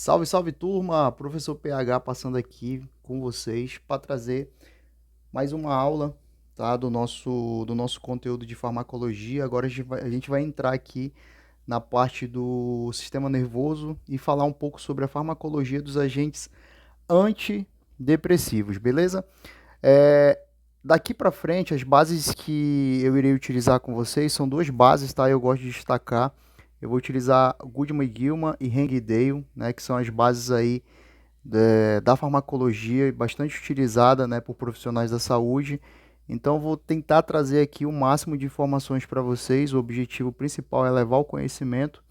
Salve, salve turma! Professor PH passando aqui com vocês para trazer mais uma aula, tá, do nosso conteúdo de farmacologia. Agora a gente vai entrar aqui na parte do sistema nervoso e falar um pouco sobre a farmacologia dos agentes antidepressivos, beleza? É, Daqui para frente, as bases que eu irei utilizar com vocês são duas bases, tá? Eu gosto de destacar. Eu vou utilizar Goodman e Gilman e Heng e Dale, né? Que são as bases aí da farmacologia, bastante utilizada, né, por profissionais da saúde. Então, eu vou tentar trazer aqui o máximo de informações para vocês. O objetivo principal é levar o conhecimento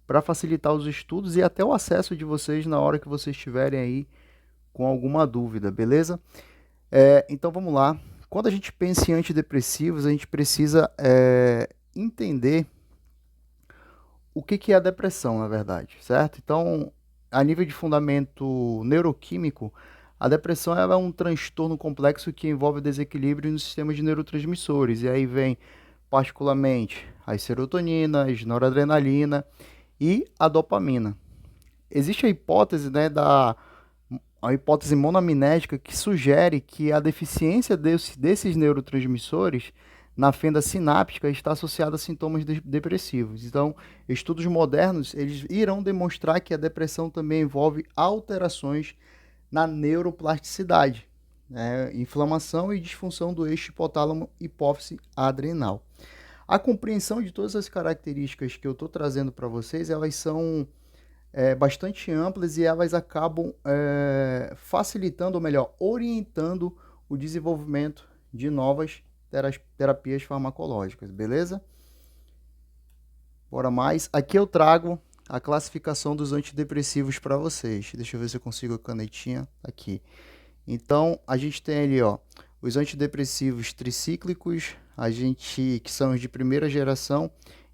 para facilitar os estudos e até o acesso de vocês na hora que vocês estiverem aí com alguma dúvida, beleza? Então vamos lá. Quando a gente pensa em antidepressivos, a gente precisa entender o que é a depressão, na verdade, certo? Então, a nível de fundamento neuroquímico, a depressão é um transtorno complexo que envolve desequilíbrio nos sistemas de neurotransmissores. E aí vem, particularmente, as serotoninas, noradrenalina e a dopamina. Existe a hipótese, né, a hipótese monoaminética que sugere que a deficiência desses neurotransmissores na fenda sináptica está associada a sintomas depressivos. Então, estudos modernos eles irão demonstrar que a depressão também envolve alterações na neuroplasticidade, né, inflamação e disfunção do eixo hipotálamo hipófise adrenal. A compreensão de todas as características que eu estou trazendo para vocês, elas são bastante amplas e elas acabam facilitando, ou melhor, orientando o desenvolvimento de novas terapias farmacológicas, beleza? Bora mais. Aqui eu trago a classificação dos antidepressivos para vocês. Deixa eu ver se eu consigo a canetinha aqui. Então, a gente tem ali, ó, os antidepressivos tricíclicos, que são os de primeira geração,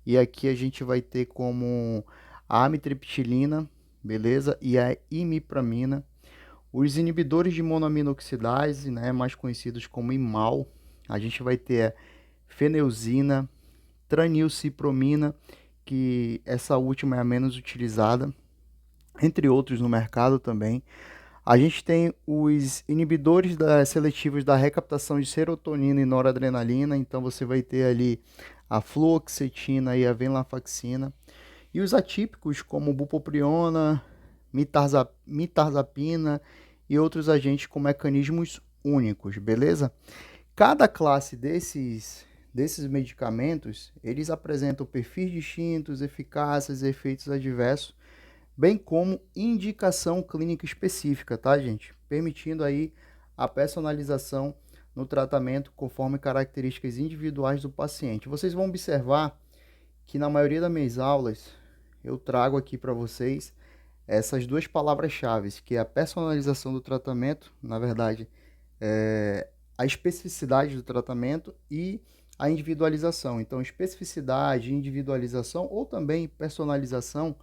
e aqui a gente vai ter como a amitriptilina, beleza? E a imipramina. Os inibidores de monoaminoxidase, né, mais conhecidos como IMAL, a gente vai ter a feneuzina, tranilcipromina, que essa última é a menos utilizada, entre outros no mercado também. A gente tem os inibidores seletivos da recaptação de serotonina e noradrenalina, então você vai ter ali a fluoxetina e a venlafaxina. E os atípicos, como bupropiona, mitarzapina e outros agentes com mecanismos únicos, beleza? Cada classe desses medicamentos, eles apresentam perfis distintos, eficácias e efeitos adversos, bem como indicação clínica específica, tá, gente? Permitindo aí a personalização no tratamento conforme características individuais do paciente. Vocês vão observar que na maioria das minhas aulas eu trago aqui para vocês essas duas palavras-chave, que é a personalização do tratamento, na verdade, a especificidade do tratamento e a individualização. Então, especificidade, individualização ou também personalização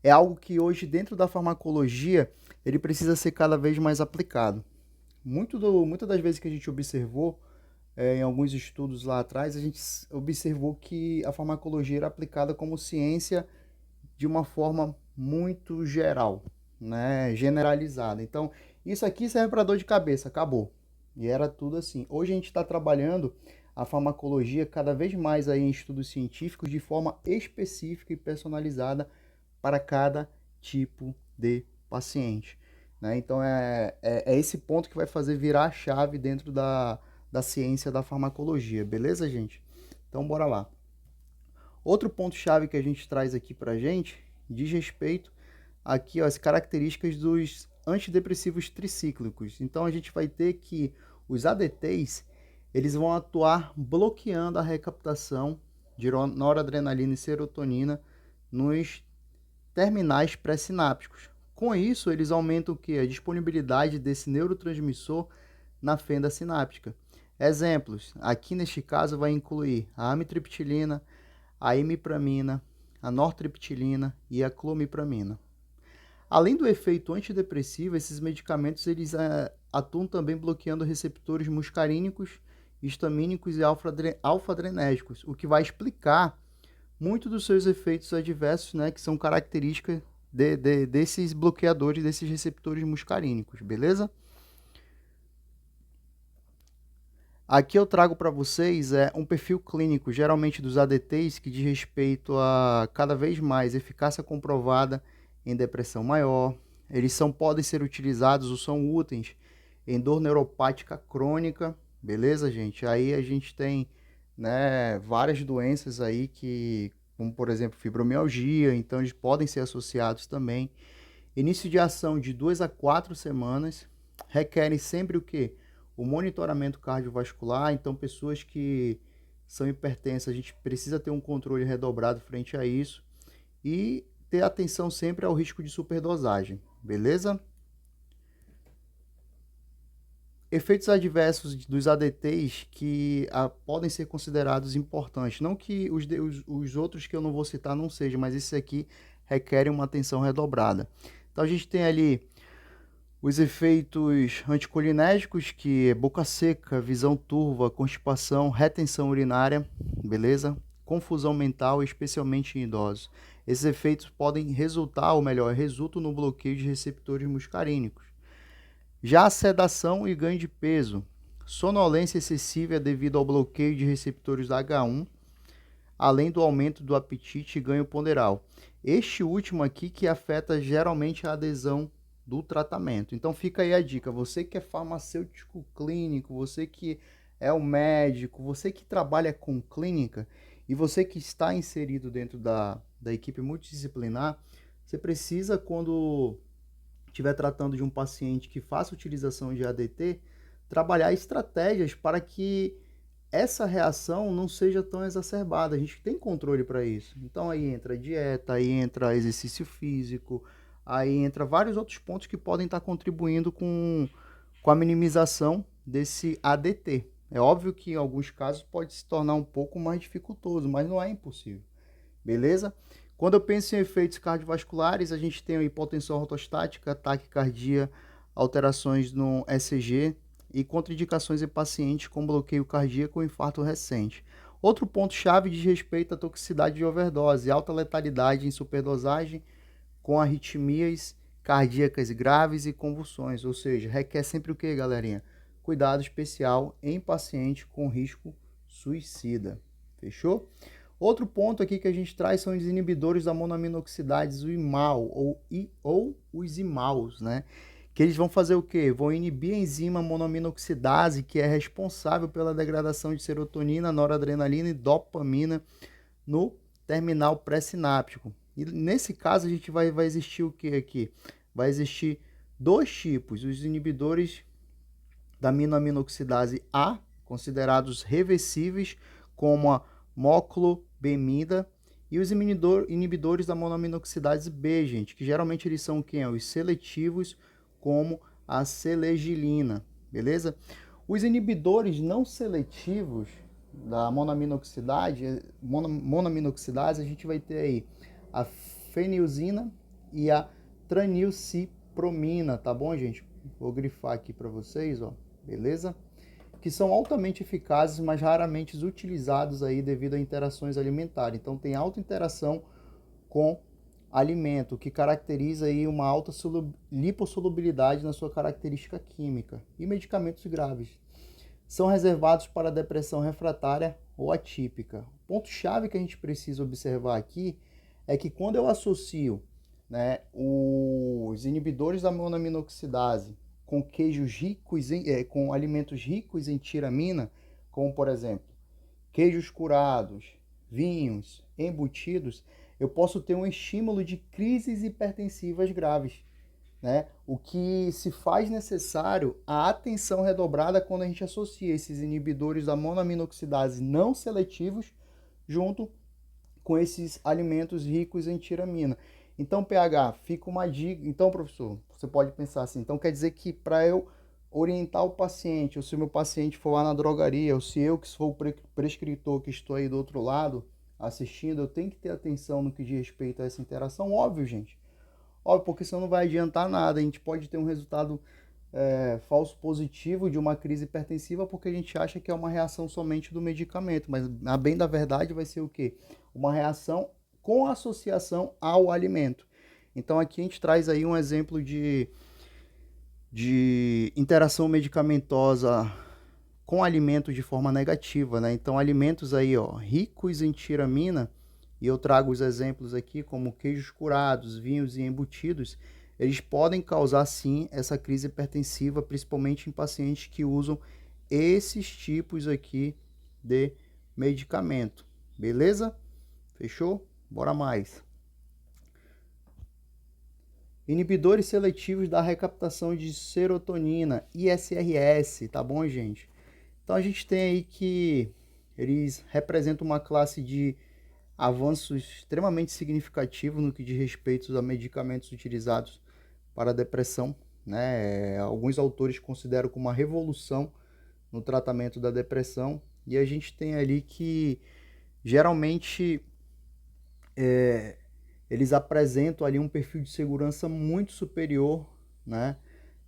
é algo que hoje dentro da farmacologia ele precisa ser cada vez mais aplicado. Muitas das vezes que a gente observou em alguns estudos lá atrás, a gente observou que a farmacologia era aplicada como ciência de uma forma muito geral, né, generalizada. Então, isso aqui serve para dor de cabeça, acabou. E era tudo assim. Hoje a gente está trabalhando a farmacologia cada vez mais aí em estudos científicos de forma específica e personalizada para cada tipo de paciente, né? Então é esse ponto que vai fazer virar a chave dentro da ciência da farmacologia, beleza, gente? Então bora lá. Outro ponto-chave que a gente traz aqui para a gente diz respeito aqui ó, as características dos antidepressivos tricíclicos. Então a gente vai ter que os ADTs eles vão atuar bloqueando a recaptação de noradrenalina e serotonina nos terminais pré-sinápticos. Com isso, eles aumentam o que? A disponibilidade desse neurotransmissor na fenda sináptica. Exemplos, aqui neste caso vai incluir a amitriptilina, a imipramina, a nortriptilina e a clomipramina. Além do efeito antidepressivo, esses medicamentos eles atuam também bloqueando receptores muscarínicos, histamínicos e alfa-adrenérgicos, o que vai explicar muito dos seus efeitos adversos, né, que são características desses bloqueadores, desses receptores muscarínicos, beleza? Aqui eu trago para vocês um perfil clínico, geralmente dos ADTs, que diz respeito a cada vez mais eficácia comprovada em depressão maior. Eles podem ser utilizados ou são úteis em dor neuropática crônica, beleza, gente? Aí a gente tem, né, várias doenças aí que, como por exemplo, fibromialgia, então eles podem ser associados também. Início de ação de 2 a 4 semanas, requerem sempre o quê? O monitoramento cardiovascular, então pessoas que são hipertensas, a gente precisa ter um controle redobrado frente a isso e ter atenção sempre ao risco de superdosagem, beleza? Efeitos adversos dos ADTs que podem ser considerados importantes, não que os outros que eu não vou citar não sejam, mas esses aqui requerem uma atenção redobrada. Então a gente tem ali os efeitos anticolinérgicos, que é boca seca, visão turva, constipação, retenção urinária, beleza? Confusão mental, especialmente em idosos. Esses efeitos podem resultar, ou melhor, resultam no bloqueio de receptores muscarínicos. Já a sedação e ganho de peso. Sonolência excessiva é devido ao bloqueio de receptores da H1, além do aumento do apetite e ganho ponderal. Este último aqui que afeta geralmente a adesão do tratamento. Então fica aí a dica, você que é farmacêutico clínico, você que é o médico, você que trabalha com clínica e você que está inserido dentro da equipe multidisciplinar, você precisa, quando estiver tratando de um paciente que faça utilização de ADT, trabalhar estratégias para que essa reação não seja tão exacerbada. A gente tem controle para isso. Então aí entra dieta, aí entra exercício físico, aí entra vários outros pontos que podem estar contribuindo com a minimização desse ADT. É óbvio que em alguns casos pode se tornar um pouco mais dificultoso, mas não é impossível. Beleza? Quando eu penso em efeitos cardiovasculares, a gente tem a hipotensão ortostática, taquicardia, alterações no ECG e contraindicações em pacientes com bloqueio cardíaco ou infarto recente. Outro ponto-chave diz respeito à toxicidade de overdose, alta letalidade em superdosagem, com arritmias cardíacas graves e convulsões, ou seja, requer sempre o que, galerinha? Cuidado especial em paciente com risco suicida. Fechou? Outro ponto aqui que a gente traz são os inibidores da monoaminoxidase, o IMAL, ou os IMALs, né? Que eles vão fazer o quê? Vão inibir a enzima monoaminoxidase, que é responsável pela degradação de serotonina, noradrenalina e dopamina no terminal pré-sináptico. E nesse caso a gente vai existir o que aqui? Vai existir dois tipos, os inibidores da aminoxidase A, considerados reversíveis, como a moclobemida, e os inibidores da monoaminoxidase B, gente, que geralmente eles são quem? Os seletivos, como a selegilina, beleza? Os inibidores não seletivos da monoaminoxidase, a gente vai ter aí a fenilzina e a tranilcipromina, tá bom, gente? Vou grifar aqui para vocês, ó, beleza? Que são altamente eficazes, mas raramente utilizados aí devido a interações alimentares. Então tem alta interação com alimento, que caracteriza aí uma alta lipossolubilidade na sua característica química. E medicamentos graves. São reservados para depressão refratária ou atípica. O ponto-chave que a gente precisa observar aqui é que quando eu associo, né, os inibidores da monoaminoxidase com queijos ricos com alimentos ricos em tiramina, como por exemplo, queijos curados, vinhos, embutidos, eu posso ter um estímulo de crises hipertensivas graves, né? O que se faz necessário a atenção redobrada quando a gente associa esses inibidores da monoaminoxidase não seletivos junto com esses alimentos ricos em tiramina. Então, PH, fica uma dica. Então, professor, você pode pensar assim, então quer dizer que para eu orientar o paciente, ou se o meu paciente for lá na drogaria, ou se eu que sou o prescritor que estou aí do outro lado assistindo, eu tenho que ter atenção no que diz respeito a essa interação? Óbvio, gente. Óbvio, porque senão não vai adiantar nada. A gente pode ter um resultado falso positivo de uma crise hipertensiva porque a gente acha que é uma reação somente do medicamento, mas a bem da verdade vai ser o quê? Uma reação com associação ao alimento. Então aqui a gente traz aí um exemplo de interação medicamentosa com alimentos de forma negativa, né? Então alimentos aí, ó, ricos em tiramina, e eu trago os exemplos aqui como queijos curados, vinhos e embutidos, eles podem causar sim essa crise hipertensiva, principalmente em pacientes que usam esses tipos aqui de medicamento. Beleza? Fechou? Bora mais. Inibidores seletivos da recaptação de serotonina, ISRS, tá bom, gente? Então a gente tem aí que eles representam uma classe de avanços extremamente significativos no que diz respeito a medicamentos utilizados para a depressão, né? Alguns autores consideram como uma revolução no tratamento da depressão, e a gente tem ali que geralmente eles apresentam ali um perfil de segurança muito superior, né?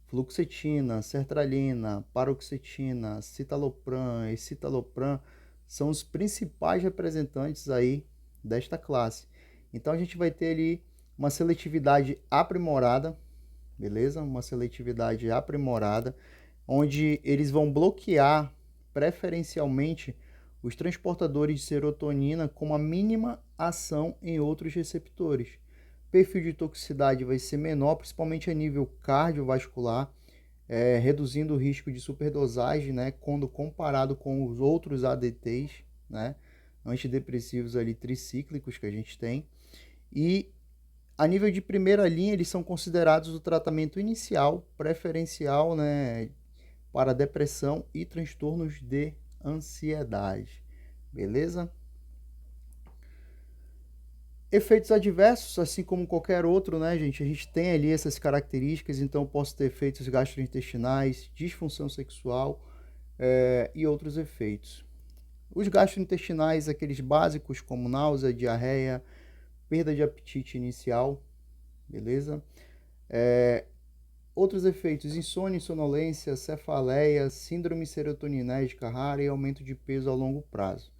Fluoxetina, sertralina, paroxetina, citalopram, escitalopram são os principais representantes aí desta classe. Então a gente vai ter ali uma seletividade aprimorada, beleza? Uma seletividade aprimorada, onde eles vão bloquear preferencialmente os transportadores de serotonina com uma mínima ação em outros receptores. O perfil de toxicidade vai ser menor, principalmente a nível cardiovascular, reduzindo o risco de superdosagem, né, quando comparado com os outros ADTs, né, antidepressivos ali tricíclicos que a gente tem. E a nível de primeira linha, eles são considerados o tratamento inicial, preferencial, né, para depressão e transtornos de ansiedade. Beleza? Efeitos adversos, assim como qualquer outro, né, gente? A gente tem ali essas características, então eu posso ter efeitos gastrointestinais, disfunção sexual e outros efeitos. Os gastrointestinais, aqueles básicos como náusea, diarreia, perda de apetite inicial, beleza? Outros efeitos, insônia, sonolência, cefaleia, síndrome serotoninérgica rara e aumento de peso a longo prazo.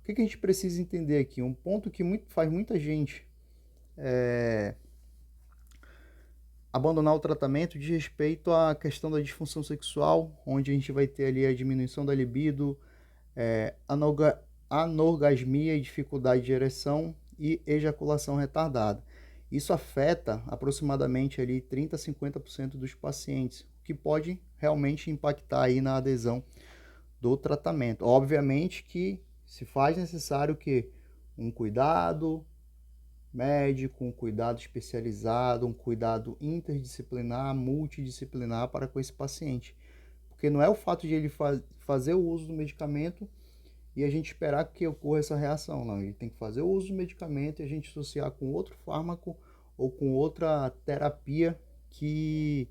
O que a gente precisa entender aqui? Um ponto que faz muita gente abandonar o tratamento diz respeito à questão da disfunção sexual, onde a gente vai ter ali a diminuição da libido, anorgasmia e dificuldade de ereção e ejaculação retardada. Isso afeta aproximadamente ali 30 a 50% dos pacientes, o que pode realmente impactar aí na adesão do tratamento. Obviamente que se faz necessário que um cuidado médico, um cuidado especializado, um cuidado interdisciplinar, multidisciplinar para com esse paciente. Porque não é o fato de ele fazer o uso do medicamento e a gente esperar que ocorra essa reação, não. Ele tem que fazer o uso do medicamento e a gente associar com outro fármaco ou com outra terapia que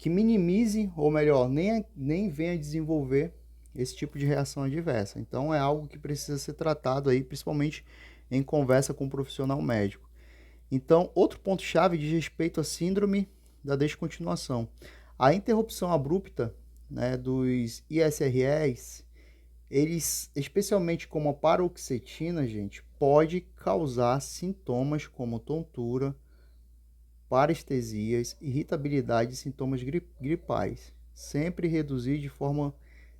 minimize, ou melhor, nem venha desenvolver esse tipo de reação adversa. Então é algo que precisa ser tratado aí, principalmente em conversa com um profissional médico. Então, outro ponto-chave diz respeito à síndrome da descontinuação. A interrupção abrupta, né, dos ISRS, eles, especialmente como a paroxetina, gente, pode causar sintomas como tontura, parestesias, irritabilidade e sintomas gripais. Sempre reduzir de forma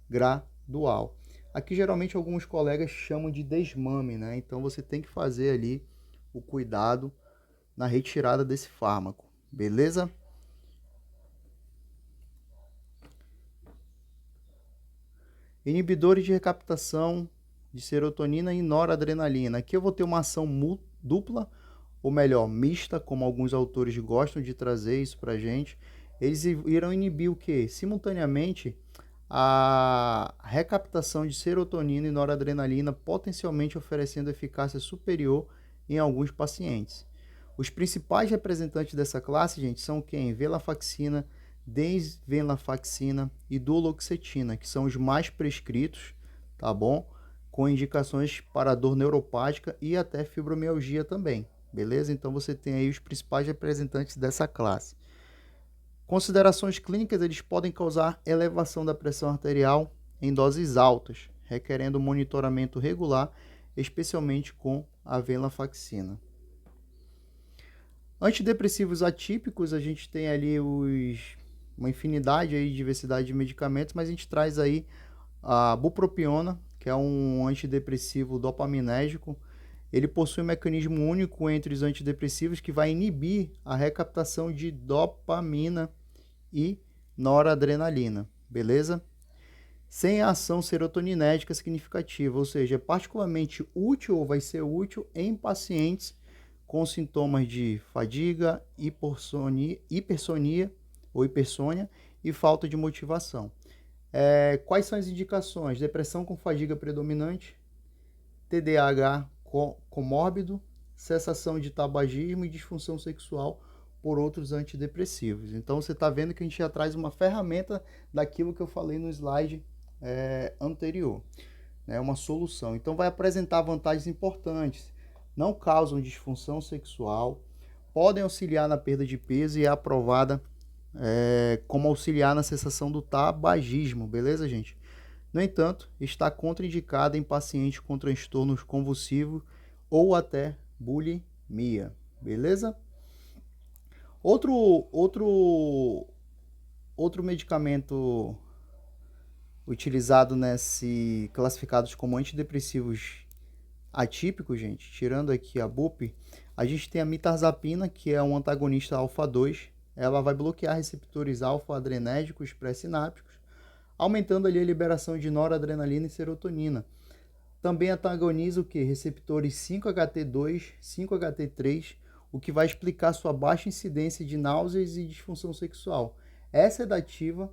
gradual. Aqui geralmente alguns colegas chamam de desmame, né? Então você tem que fazer ali o cuidado na retirada desse fármaco, beleza? Inibidores de recaptação de serotonina e noradrenalina. Aqui eu vou ter uma ação dupla, ou melhor, mista, como alguns autores gostam de trazer isso para a gente. Eles irão inibir o quê? Simultaneamente, a recaptação de serotonina e noradrenalina, potencialmente oferecendo eficácia superior em alguns pacientes. Os principais representantes dessa classe, gente, são quem? Venlafaxina, desvenlafaxina e duloxetina, que são os mais prescritos, tá bom? Com indicações para dor neuropática e até fibromialgia também, beleza? Então você tem aí os principais representantes dessa classe. Considerações clínicas, eles podem causar elevação da pressão arterial em doses altas, requerendo monitoramento regular, especialmente com a venlafaxina. Antidepressivos atípicos, a gente tem ali uma infinidade aí de diversidade de medicamentos, mas a gente traz aí a bupropiona, que é um antidepressivo dopaminérgico. Ele possui um mecanismo único entre os antidepressivos que vai inibir a recaptação de dopamina e noradrenalina, beleza? Sem ação serotoninética significativa, ou seja, é particularmente útil ou vai ser útil em pacientes com sintomas de fadiga, hipersonia ou hipersônia e falta de motivação. Quais são as indicações? Depressão com fadiga predominante, TDAH comórbido, cessação de tabagismo e disfunção sexual por outros antidepressivos. Então você está vendo que a gente já traz uma ferramenta daquilo que eu falei no slide anterior, né? Uma solução. Então vai apresentar vantagens importantes. Não causam disfunção sexual, podem auxiliar na perda de peso e é aprovada como auxiliar na cessação do tabagismo, beleza, gente? No entanto, está contraindicada em pacientes com transtornos convulsivos ou até bulimia, beleza? Outro medicamento utilizado classificados como antidepressivos atípicos, gente, tirando aqui a BUP, a gente tem a mitarzapina, que é um antagonista alfa-2. Ela vai bloquear receptores alfa-adrenérgicos pré-sinápticos, aumentando ali a liberação de noradrenalina e serotonina. Também antagoniza o que? Receptores 5-HT2, 5-HT3, o que vai explicar sua baixa incidência de náuseas e disfunção sexual. É sedativa,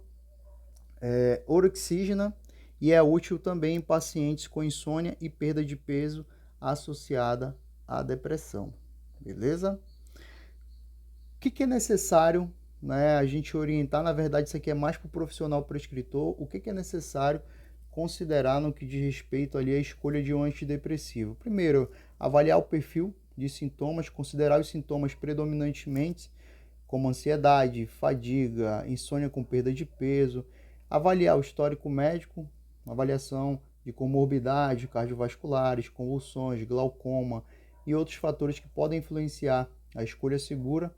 oroxígena e é útil também em pacientes com insônia e perda de peso associada à depressão. Beleza? O que é necessário, né, a gente orientar? Na verdade, isso aqui é mais para o profissional prescritor. O que é necessário considerar no que diz respeito ali à escolha de um antidepressivo? Primeiro, avaliar o perfil de sintomas, considerar os sintomas predominantemente como ansiedade, fadiga, insônia com perda de peso, avaliar o histórico médico, avaliação de comorbidades cardiovasculares, convulsões, glaucoma e outros fatores que podem influenciar a escolha segura,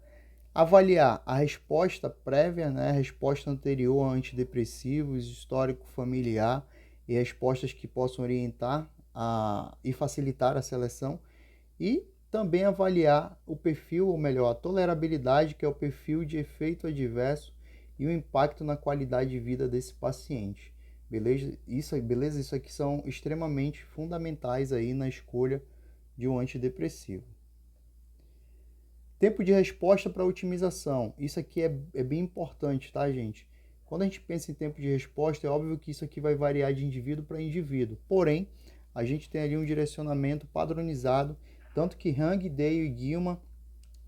avaliar a resposta prévia, né, a resposta anterior a antidepressivos, histórico familiar e respostas que possam orientar e facilitar a seleção, e também avaliar o perfil, ou melhor, a tolerabilidade, que é o perfil de efeito adverso e o impacto na qualidade de vida desse paciente. Beleza? Isso aqui são extremamente fundamentais aí na escolha de um antidepressivo. Tempo de resposta para otimização. Isso aqui é bem importante, tá, gente? Quando a gente pensa em tempo de resposta, é óbvio que isso aqui vai variar de indivíduo para indivíduo. Porém, a gente tem ali um direcionamento padronizado, tanto que Hang, Dale e Gilman,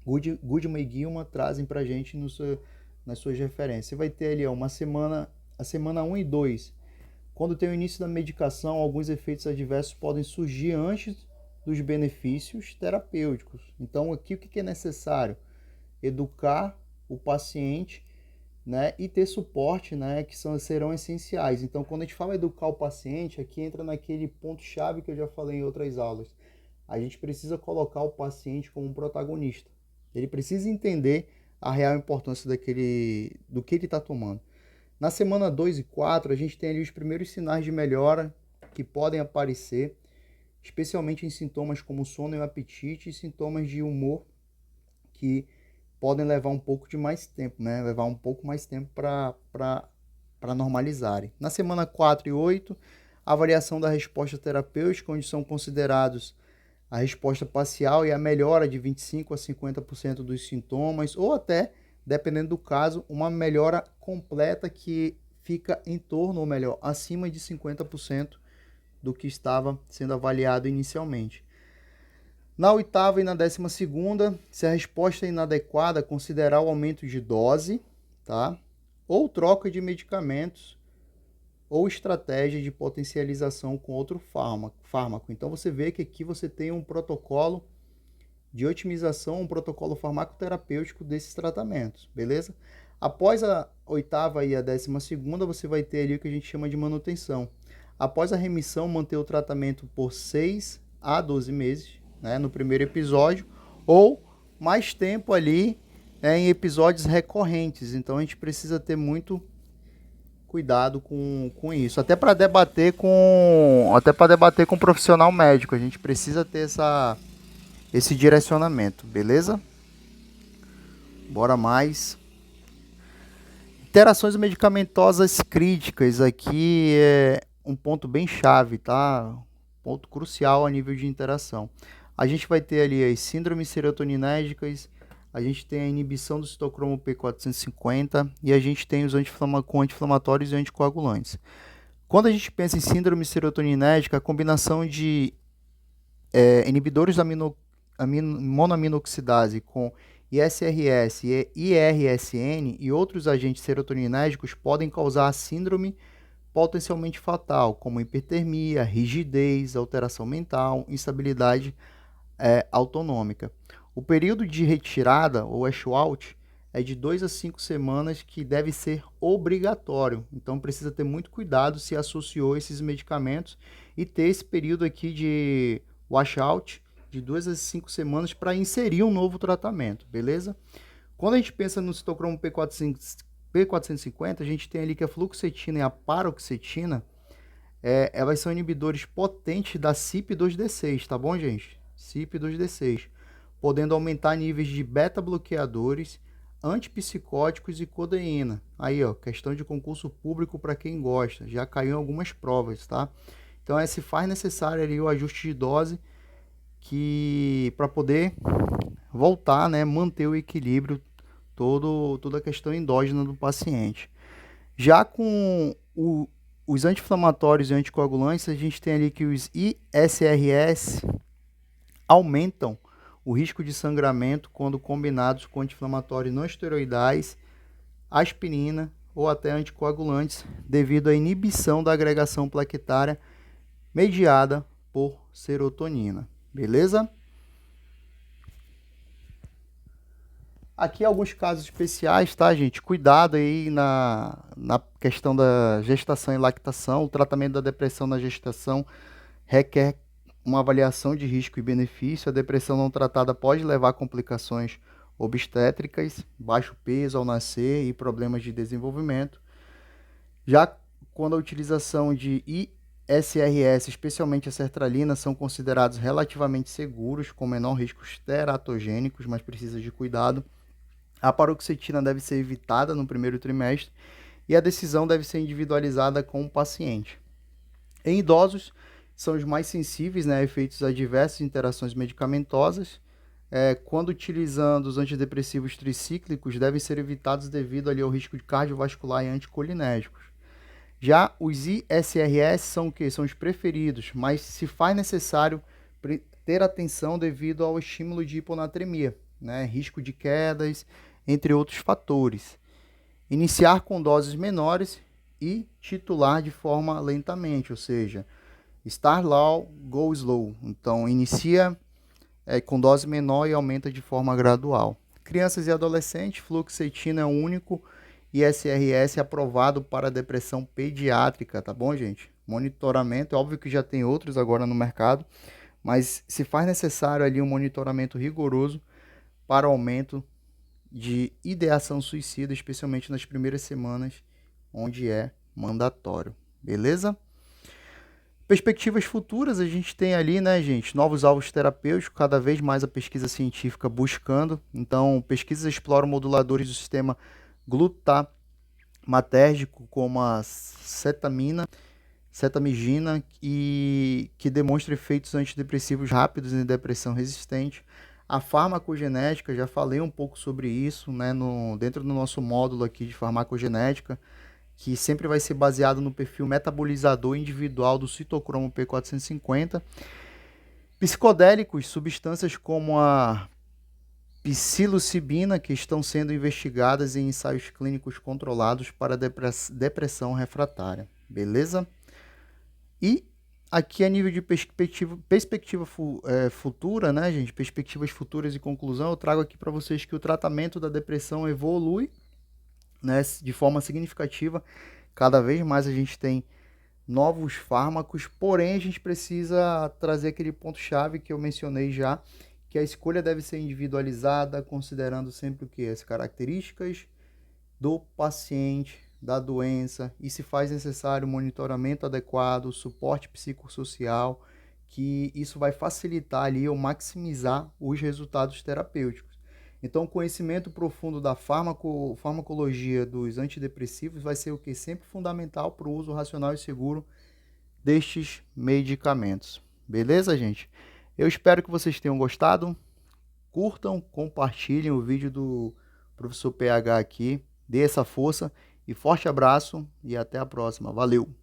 Goodman e Gilman trazem para a gente nas suas referências. Você vai ter ali a semana 1 e 2. Quando tem o início da medicação, alguns efeitos adversos podem surgir antes dos benefícios terapêuticos. Então, aqui o que é necessário? Educar o paciente, né, e ter suporte, né, que serão essenciais. Então, quando a gente fala educar o paciente, aqui entra naquele ponto-chave que eu já falei em outras aulas. A gente precisa colocar o paciente como um protagonista. Ele precisa entender a real importância do que ele está tomando. Na semana 2 e 4, a gente tem ali os primeiros sinais de melhora que podem aparecer, especialmente em sintomas como sono e apetite e sintomas de humor que podem levar um pouco de mais tempo, né? Levar um pouco mais tempo para normalizarem. Na semana 4 e 8, a avaliação da resposta terapêutica, onde são considerados a resposta parcial e a melhora de 25% a 50% dos sintomas, ou até, dependendo do caso, uma melhora completa que fica em torno, ou melhor, acima de 50% do que estava sendo avaliado inicialmente. Na 8ª e na 12ª, se a resposta é inadequada, considerar o aumento de dose, tá? Ou troca de medicamentos, ou estratégia de potencialização com outro fármaco. Então você vê que aqui você tem um protocolo de otimização, um protocolo farmacoterapêutico desses tratamentos, beleza? Após a 8ª e a 12ª, você vai ter ali o que a gente chama de manutenção. Após a remissão, manter o tratamento por 6 a 12 meses, né, no primeiro episódio, ou mais tempo ali em episódios recorrentes. Então a gente precisa ter muito cuidado com isso. Até para debater com um profissional médico, a gente precisa ter esse direcionamento, beleza? Bora mais. Interações medicamentosas críticas aqui é um ponto bem chave, tá? Ponto crucial a nível de interação. A gente vai ter ali as síndromes serotoninérgicas, a gente tem a inibição do citocromo P450 e a gente tem os anti-inflamatórios e anticoagulantes. Quando a gente pensa em síndrome serotoninérgica, a combinação de inibidores da monoaminoxidase com ISRS e IRSN e outros agentes serotoninérgicos podem causar síndrome potencialmente fatal, como hipertermia, rigidez, alteração mental, instabilidade autonômica. O período de retirada, ou washout, é de 2 a 5 semanas, que deve ser obrigatório. Então precisa ter muito cuidado se associou esses medicamentos e ter esse período aqui de washout de 2 a 5 semanas para inserir um novo tratamento, beleza? Quando a gente pensa no citocromo P450, a gente tem ali que a fluoxetina e a paroxetina, elas são inibidores potentes da CYP2D6, tá bom, gente? CYP2D6, podendo aumentar níveis de beta-bloqueadores, antipsicóticos e codeína. Aí, ó, questão de concurso público para quem gosta, já caiu em algumas provas, tá? Então, se faz necessário ali o ajuste de dose para poder voltar, né, manter o equilíbrio, toda a questão endógena do paciente. Já com os anti-inflamatórios e anticoagulantes, a gente tem ali que os ISRS aumentam o risco de sangramento quando combinados com anti-inflamatórios não esteroidais, aspirina ou até anticoagulantes, devido à inibição da agregação plaquetária mediada por serotonina. Beleza? Aqui alguns casos especiais, tá, gente? Cuidado aí na questão da gestação e lactação. O tratamento da depressão na gestação requer uma avaliação de risco e benefício. A depressão não tratada pode levar a complicações obstétricas, baixo peso ao nascer e problemas de desenvolvimento. Já quando a utilização de ISRS, especialmente a sertralina, são considerados relativamente seguros, com menor riscos teratogênicos, mas precisa de cuidado. A paroxetina deve ser evitada no primeiro trimestre e a decisão deve ser individualizada com o paciente. Em idosos, são os mais sensíveis, né, a efeitos adversos e interações medicamentosas. Quando utilizando os antidepressivos tricíclicos, devem ser evitados devido ali ao risco de cardiovascular e anticolinérgicos. Já os ISRS são o quê? São os preferidos, mas se faz necessário ter atenção devido ao estímulo de hiponatremia, né, risco de quedas, entre outros fatores. Iniciar com doses menores e titular de forma lentamente, ou seja, start low, go slow. Então, inicia com dose menor e aumenta de forma gradual. Crianças e adolescentes, fluoxetina é o único ISRS aprovado para depressão pediátrica, tá bom, gente? Monitoramento, é óbvio que já tem outros agora no mercado, mas se faz necessário ali um monitoramento rigoroso para aumento de ideação suicida, especialmente nas primeiras semanas, onde é mandatório, beleza? Perspectivas futuras, a gente tem ali, né, gente, novos alvos terapêuticos, cada vez mais a pesquisa científica buscando. Então, pesquisas exploram moduladores do sistema glutamatérgico, como a cetamigina, e que demonstra efeitos antidepressivos rápidos em depressão resistente. A farmacogenética, já falei um pouco sobre isso, né, dentro do nosso módulo aqui de farmacogenética, que sempre vai ser baseado no perfil metabolizador individual do citocromo P450. Psicodélicos, substâncias como a psilocibina, que estão sendo investigadas em ensaios clínicos controlados para depressão refratária. Beleza? E aqui a nível de perspectiva futura, né, gente? Perspectivas futuras e conclusão, eu trago aqui para vocês que o tratamento da depressão evolui, né, de forma significativa. Cada vez mais a gente tem novos fármacos, porém a gente precisa trazer aquele ponto-chave que eu mencionei já, que a escolha deve ser individualizada, considerando sempre o que? As características do paciente, da doença, e se faz necessário monitoramento adequado, suporte psicossocial, que isso vai facilitar ali ou maximizar os resultados terapêuticos. Então, o conhecimento profundo da farmacologia dos antidepressivos vai ser o que? Sempre fundamental para o uso racional e seguro destes medicamentos. Beleza, gente? Eu espero que vocês tenham gostado. Curtam, compartilhem o vídeo do professor PH aqui. Dê essa força e forte abraço e até a próxima. Valeu!